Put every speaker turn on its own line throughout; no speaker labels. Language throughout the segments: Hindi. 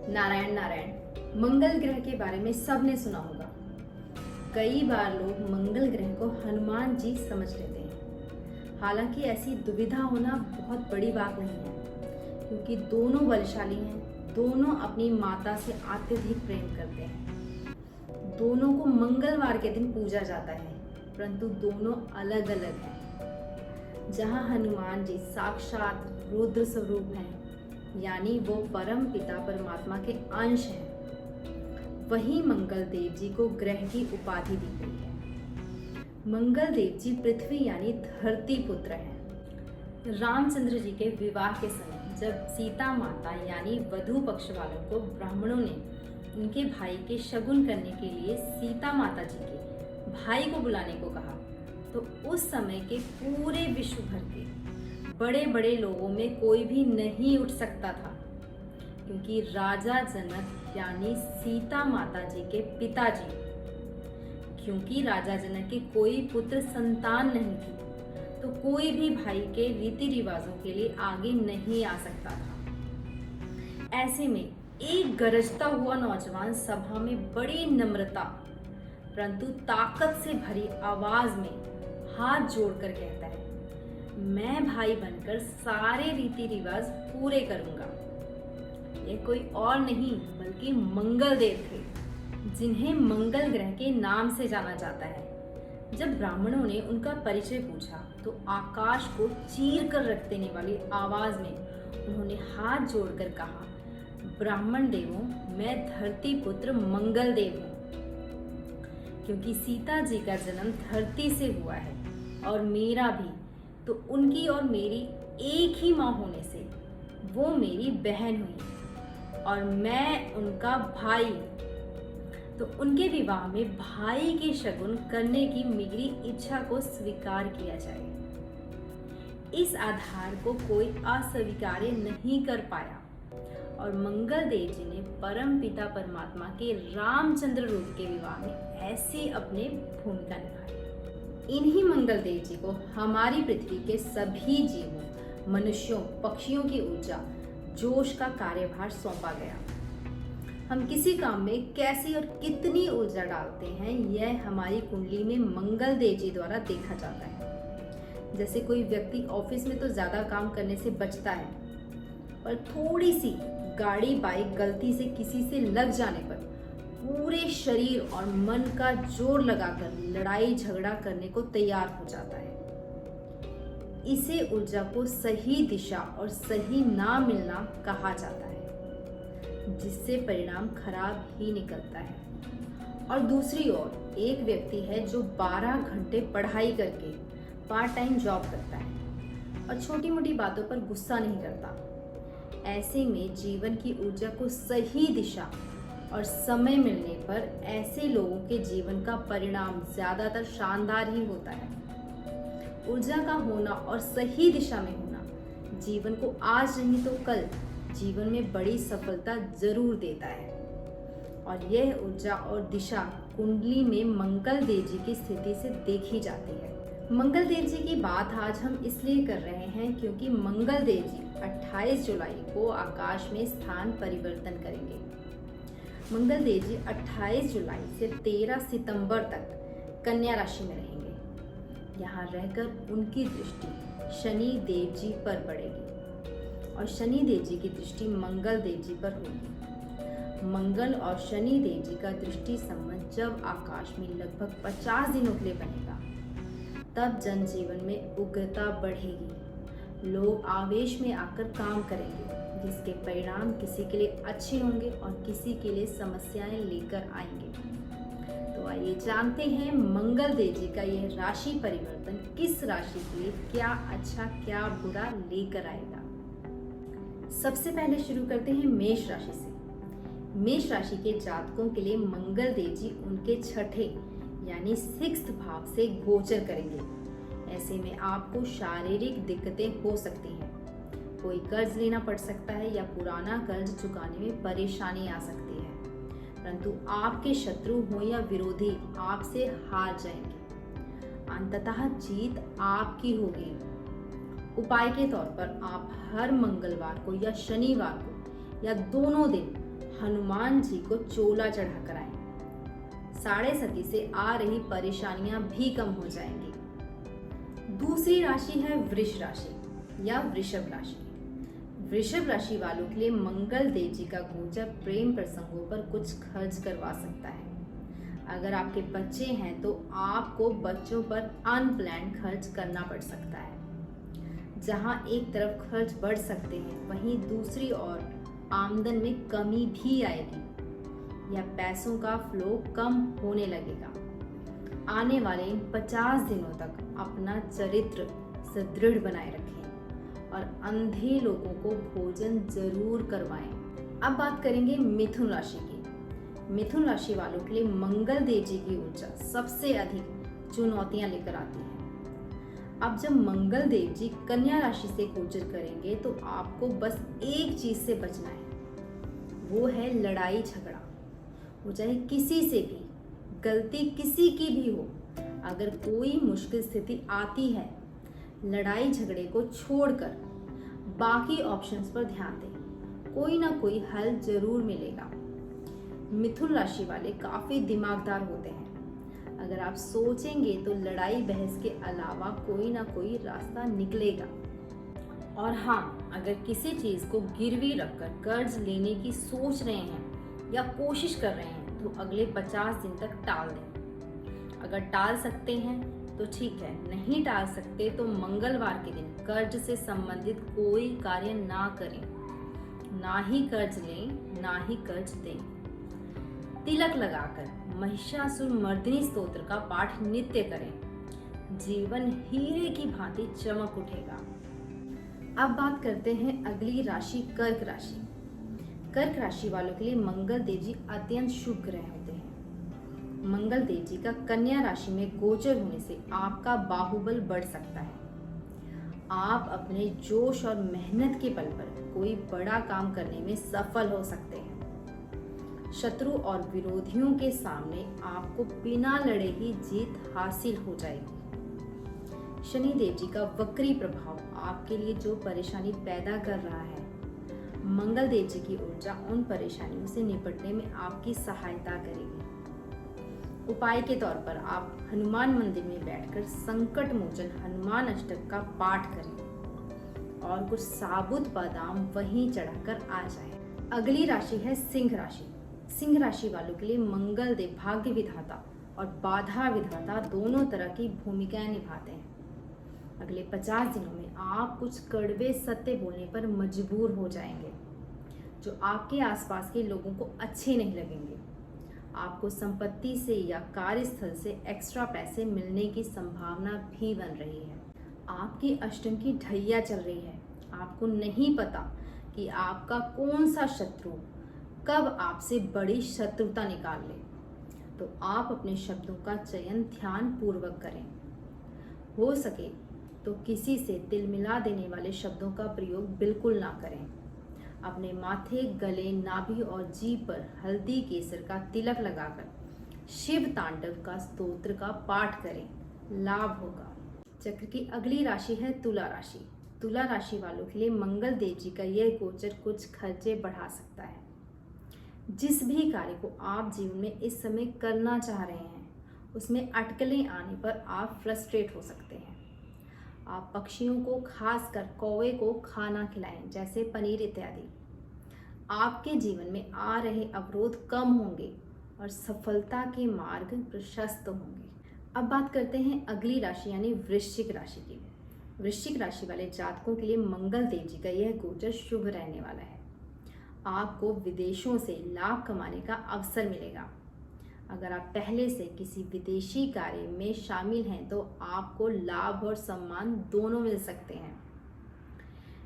नारायण नारायण। मंगल ग्रह के बारे में सबने सुना होगा। कई बार लोग मंगल ग्रह को हनुमान जी समझ लेते हैं। हालांकि ऐसी दुविधा होना बहुत बड़ी बात नहीं है, क्योंकि दोनों बलशाली हैं, दोनों अपनी माता से अत्यधिक प्रेम करते हैं। दोनों को मंगलवार के दिन पूजा जाता है, परंतु दोनों अलग अलग हैं। जहाँ हनुमान जी साक्षात रुद्र स्वरूप हैं, यानी वो परम पिता परमात्मा के अंश हैं, वहीं मंगल देव जी को ग्रह की उपाधि दी गई है। मंगल देव जी पृथ्वी यानी धरती पुत्र हैं। रामचंद्र जी के विवाह के समय जब सीता माता यानी वधू पक्ष वालों को ब्राह्मणों ने उनके भाई के शगुन करने के लिए सीता माता जी के भाई को बुलाने को कहा, तो उस समय के पूरे विश्व भर के बड़े बड़े लोगों में कोई भी नहीं उठ सकता था, क्योंकि राजा जनक यानी सीता माता जी के पिताजी, क्योंकि राजा जनक के कोई पुत्र संतान नहीं थी, तो कोई भी भाई के रीति रिवाजों के लिए आगे नहीं आ सकता था। ऐसे में एक गरजता हुआ नौजवान सभा में बड़ी नम्रता परंतु ताकत से भरी आवाज में हाथ जोड़कर कहता है, मैं भाई बनकर सारे रीति रिवाज पूरे करूंगा। ये कोई और नहीं बल्कि मंगल देव थे, जिन्हें मंगल ग्रह के नाम से जाना जाता है। जब ब्राह्मणों ने उनका परिचय पूछा, तो आकाश को चीर कर रख देने वाली आवाज में उन्होंने हाथ जोड़कर कहा, ब्राह्मण देवों, मैं धरती पुत्र मंगल देव हूँ। क्योंकि सीता जी का जन्म धरती से हुआ है और मेरा भी, तो उनकी और मेरी एक ही माँ होने से वो मेरी बहन हुई और मैं उनका भाई, तो उनके विवाह में भाई के शगुन करने की मेरी इच्छा को स्वीकार किया जाए। इस आधार को कोई अस्वीकार्य नहीं कर पाया और मंगल देव जी ने परम पिता परमात्मा के रामचंद्र रूप के विवाह में ऐसी अपनी भूमिका निभाई। इन्हीं मंगल देव जी को हमारी पृथ्वी के सभी जीवों, मनुष्यों, पक्षियों की ऊर्जा, जोश का कार्यभार सौंपा गया। हम किसी काम में कैसी और कितनी ऊर्जा डालते हैं, यह हमारी कुंडली में मंगल देव जी द्वारा देखा जाता है। जैसे कोई व्यक्ति ऑफिस में तो ज्यादा काम करने से बचता है, पर थोड़ी सी गाड़ी बाइक गलती से किसी से लग जाने पर पूरे शरीर और मन का जोर लगाकर लड़ाई झगड़ा करने को तैयार हो जाता है। इसे ऊर्जा को सही दिशा और सही ना मिलना कहा जाता है, जिससे परिणाम खराब ही निकलता है। और दूसरी ओर एक व्यक्ति है जो 12 घंटे पढ़ाई करके पार्ट टाइम जॉब करता है और छोटी मोटी बातों पर गुस्सा नहीं करता। ऐसे में जीवन की ऊर्जा को सही दिशा और समय मिलने पर ऐसे लोगों के जीवन का परिणाम ज्यादातर शानदार ही होता है। ऊर्जा का होना और सही दिशा में होना जीवन को आज नहीं तो कल जीवन में बड़ी सफलता जरूर देता है। और यह ऊर्जा और दिशा कुंडली में मंगल देव जी की स्थिति से देखी जाती है। मंगल देव जी की बात आज हम इसलिए कर रहे हैं क्योंकि मंगल देव जी 28 जुलाई को आकाश में स्थान परिवर्तन करेंगे। मंगल देव जी 28 जुलाई से 13 सितंबर तक कन्या राशि में रहेंगे। यहाँ रहकर उनकी दृष्टि शनि देव जी पर पड़ेगी और शनि देव जी की दृष्टि मंगल देव जी पर होगी। मंगल और शनि देव जी का दृष्टि संबंध जब आकाश में लगभग 50 दिनों के लिए बनेगा, तब जनजीवन में उग्रता बढ़ेगी। लोग आवेश में आकर काम करेंगे, जिसके परिणाम किसी के लिए अच्छे होंगे और किसी के लिए समस्याएं लेकर आएंगे। तो आइए जानते हैं मंगल देव जी का यह राशि परिवर्तन किस राशि के लिए क्या अच्छा क्या बुरा लेकर आएगा। सबसे पहले शुरू करते हैं मेष राशि से। मेष राशि के जातकों के लिए मंगल देव जी उनके छठे यानी 6th भाव से गोचर करेंगे। ऐसे में आपको शारीरिक दिक्कतें हो सकती हैं, कोई कर्ज लेना पड़ सकता है या पुराना कर्ज चुकाने में परेशानी आ सकती है, परंतु आपके शत्रु हो या विरोधी आपसे हार जाएंगे। अंततः जीत आपकी होगी। उपाय के तौर पर आप हर मंगलवार को या शनिवार को या दोनों दिन हनुमान जी को चोला चढ़ाकर आएं। साढ़े सती से आ रही परेशानियां भी कम हो जाएंगी। दूसरी राशि है वृष राशि या वृषभ राशि। वृषभ राशि वालों के लिए मंगल देव जी का गोचर प्रेम प्रसंगों पर कुछ खर्च करवा सकता है। अगर आपके बच्चे हैं तो आपको बच्चों पर अनप्लान्ड खर्च करना पड़ सकता है। जहां एक तरफ खर्च बढ़ सकते हैं, वहीं दूसरी ओर आमदन में कमी भी आएगी या पैसों का फ्लो कम होने लगेगा। आने वाले इन 50 दिनों तक अपना चरित्र सुदृढ़ बनाए रखें और अंधे लोगों को भोजन जरूर करवाएं। अब बात करेंगे मिथुन राशि की। मिथुन राशि वालों के लिए मंगल देव जी की ऊर्जा सबसे अधिक चुनौतियां लेकर आती है। अब जब मंगल देव जी कन्या राशि से गोचर करेंगे तो आपको बस एक चीज से बचना है, वो है लड़ाई झगड़ा। वो चाहे किसी से भी, गलती किसी की भी हो, अगर कोई मुश्किल स्थिति आती है, लड़ाई झगड़े को छोड़कर बाकी ऑप्शंस पर ध्यान दें। कोई ना कोई हल जरूर मिलेगा। मिथुन राशि वाले काफी दिमागदार होते हैं। अगर आप सोचेंगे तो लड़ाई बहस के अलावा कोई ना कोई रास्ता निकलेगा। और हाँ, अगर किसी चीज को गिरवी रखकर कर्ज लेने की सोच रहे हैं या कोशिश कर रहे हैं तो अगले 50 दिन तक टाल दें। अगर टाल सकते हैं तो ठीक है, नहीं टाल सकते तो मंगलवार के दिन कर्ज से संबंधित कोई कार्य ना करें। ना ही कर्ज लें, ना ही कर्ज दें। तिलक लगाकर महिषासुर मर्दिनी स्तोत्र का पाठ नित्य करें। जीवन हीरे की भांति चमक उठेगा। अब बात करते हैं अगली राशि कर्क राशि। कर्क राशि वालों के लिए मंगल देव जी अत्यंत शुभ ग्रह होते हैं। मंगल देव जी का कन्या राशि में गोचर होने से आपका बाहुबल बढ़ सकता है। आप अपने जोश और मेहनत के बल पर कोई बड़ा काम करने में सफल हो सकते हैं। शत्रु और विरोधियों के सामने आपको बिना लड़े ही जीत हासिल हो जाएगी। शनि देव जी का वक्री प्रभाव आपके लिए जो परेशानी पैदा कर रहा है, मंगल देव जी की ऊर्जा उन परेशानियों से निपटने में आपकी सहायता करेगी। उपाय के तौर पर आप हनुमान मंदिर में बैठकर संकट मोचन हनुमान अष्टक का पाठ करें और कुछ साबुत बादाम वहीं चढ़ाकर आ जाए। अगली राशि है सिंह राशि। सिंह राशि वालों के लिए मंगल देव भाग्य विधाता और बाधा विधाता दोनों तरह की भूमिकाएं निभाते हैं। अगले 50 दिनों में आप कुछ कड़वे सत्य बोलने पर मजबूर हो जाएंगे, जो आपके आसपास के लोगों को अच्छे नहीं लगेंगे। आपको संपत्ति से या कार्यस्थल से एक्स्ट्रा पैसे मिलने की संभावना भी बन रही है। आपकी अष्टम की ढैया चल रही है। आपको नहीं पता कि आपका कौन सा शत्रु कब आपसे बड़ी शत्रुता निकाल ले, तो आप अपने शब्दों का चयन ध्यान पूर्वक करें। हो सके तो किसी से तिल मिला देने वाले शब्दों का प्रयोग बिल्कुल ना करें। अपने माथे, गले, नाभि और जीभ पर हल्दी केसर का तिलक लगाकर शिव तांडव का स्तोत्र का पाठ करें, लाभ होगा। चक्र की अगली राशि है तुला राशि। तुला राशि वालों के लिए मंगल देव जी का यह गोचर कुछ खर्चे बढ़ा सकता है। जिस भी कार्य को आप जीवन में इस समय करना चाह रहे हैं, उसमें अटकलें आने पर आप फ्रस्ट्रेट हो सकते हैं। आप पक्षियों को, खासकर कौवे को खाना खिलाएं, जैसे पनीर इत्यादि। आपके जीवन में आ रहे अवरोध कम होंगे और सफलता के मार्ग प्रशस्त होंगे। अब बात करते हैं अगली राशि यानी वृश्चिक राशि की। वृश्चिक राशि वाले जातकों के लिए मंगल देव जी का यह गोचर शुभ रहने वाला है। आपको विदेशों से लाभ कमाने का अवसर मिलेगा। अगर आप पहले से किसी विदेशी कार्य में शामिल हैं तो आपको लाभ और सम्मान दोनों मिल सकते हैं।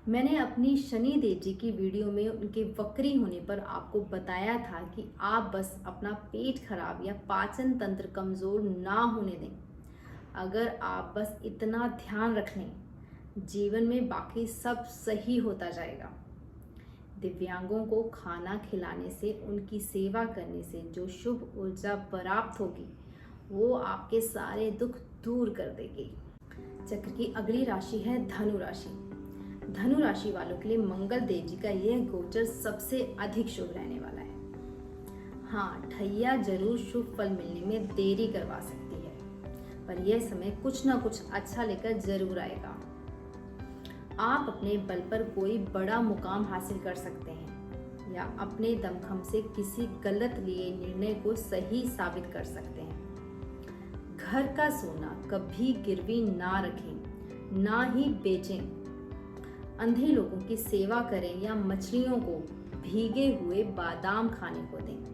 मैंने अपनी शनि देव जी की वीडियो में उनके वक्री होने पर आपको बताया था कि आप बस अपना पेट खराब या पाचन तंत्र कमज़ोर ना होने दें। अगर आप बस इतना ध्यान रख लें, जीवन में बाकी सब सही होता जाएगा। दिव्यांगों को खाना खिलाने से, उनकी सेवा करने से जो शुभ ऊर्जा प्राप्त होगी वो आपके सारे दुख दूर कर देगी। चक्र की अगली राशि है धनु राशि। धनु राशि वालों के लिए मंगल देव जी का यह गोचर सबसे अधिक शुभ रहने वाला है। हाँ, ठैया जरूर शुभ फल मिलने में देरी करवा सकती है, पर यह समय कुछ ना कुछ अच्छा लेकर जरूर आएगा। आप अपने बल पर कोई बड़ा मुकाम हासिल कर सकते हैं या अपने दमखम से किसी गलत लिए निर्णय को सही साबित कर सकते हैं। घर का सोना कभी गिरवी ना रखें, ना ही बेचें। अंधे लोगों की सेवा करें या मछलियों को भीगे हुए बादाम खाने को दें।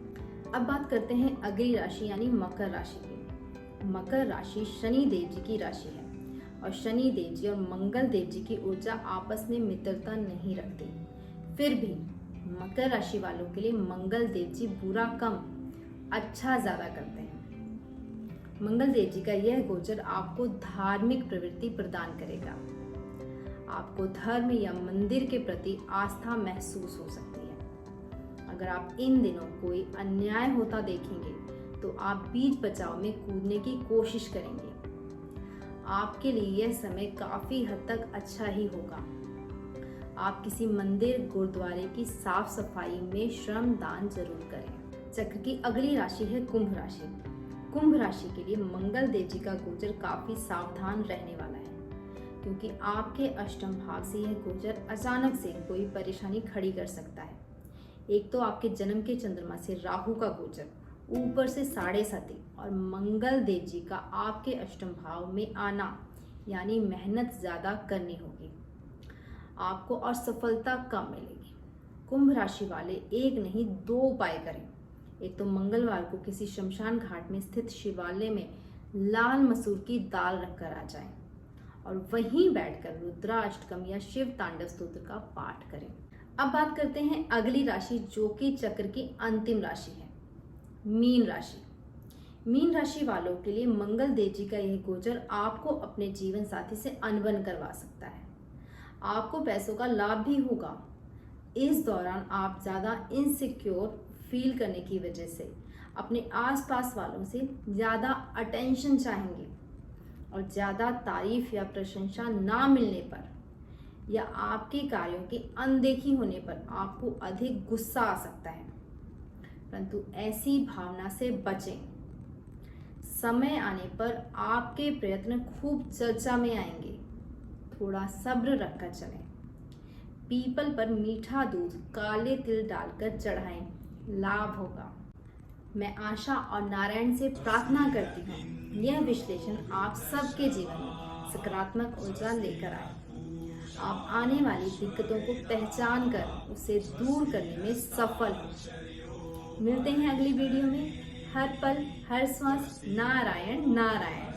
अब बात करते हैं अगली राशि यानी मकर राशि की। मकर राशि शनि देव जी की राशि है और शनि देव जी और मंगल देव जी की ऊर्जा आपस में मित्रता नहीं रखती। फिर भी मकर राशि वालों के लिए मंगल देव जी बुरा कम, अच्छा ज्यादा करते हैं। मंगल देव जी का यह गोचर आपको धार्मिक प्रवृत्ति प्रदान करेगा। आपको धर्म या मंदिर के प्रति आस्था महसूस हो सकती है। अगर आप इन दिनों कोई अन्याय होता देखेंगे तो आप बीच बचाव में कूदने की कोशिश करेंगे। आपके लिए यह समय काफी हद तक अच्छा ही होगा। आप किसी मंदिर गुरुद्वारे की साफ सफाई में श्रम दान जरूर करें। चक्र की अगली राशि है कुंभ राशि। कुंभ राशि के लिए मंगल देव जी का गोचर काफी सावधान रहने वाला है, क्योंकि आपके अष्टम भाव से यह गोचर अचानक से कोई परेशानी खड़ी कर सकता है। एक तो आपके जन्म के चंद्रमा से राहु का गोचर, ऊपर से 7.5 और मंगल देव जी का आपके अष्टम भाव में आना, यानी मेहनत ज्यादा करनी होगी आपको और सफलता कम मिलेगी। कुंभ राशि वाले एक नहीं 2 उपाय करें। एक तो मंगलवार को किसी शमशान घाट में स्थित शिवालय में लाल मसूर की दाल रखकर आ जाएं और वहीं बैठकर रुद्राष्टकम या शिव तांडव स्तोत्र का पाठ करें। अब बात करते हैं अगली राशि जो कि चक्र की अंतिम राशि है, मीन राशि। मीन राशि वालों के लिए मंगल देव जी का यह गोचर आपको अपने जीवन साथी से अनबन करवा सकता है। आपको पैसों का लाभ भी होगा। इस दौरान आप ज्यादा इनसिक्योर फील करने की वजह से अपने आसपास वालों से ज्यादा अटेंशन चाहेंगे और ज्यादा तारीफ या प्रशंसा ना मिलने पर या आपके कार्यों की अनदेखी होने पर आपको अधिक गुस्सा आ सकता है, परंतु ऐसी भावना से बचें। समय आने पर आपके प्रयत्न खूब चर्चा में आएंगे। थोड़ा सब्र रखकर चलें। पीपल पर मीठा दूध काले तिल डालकर चढ़ाएं, लाभ होगा। मैं आशा और नारायण से प्रार्थना करती हूँ यह विश्लेषण आप सबके जीवन में सकारात्मक ऊर्जा लेकर आए। आप आने वाली दिक्कतों को पहचान कर उसे दूर करने में सफल हो। मिलते हैं अगली वीडियो में। हर पल हर श्वास नारायण नारायण।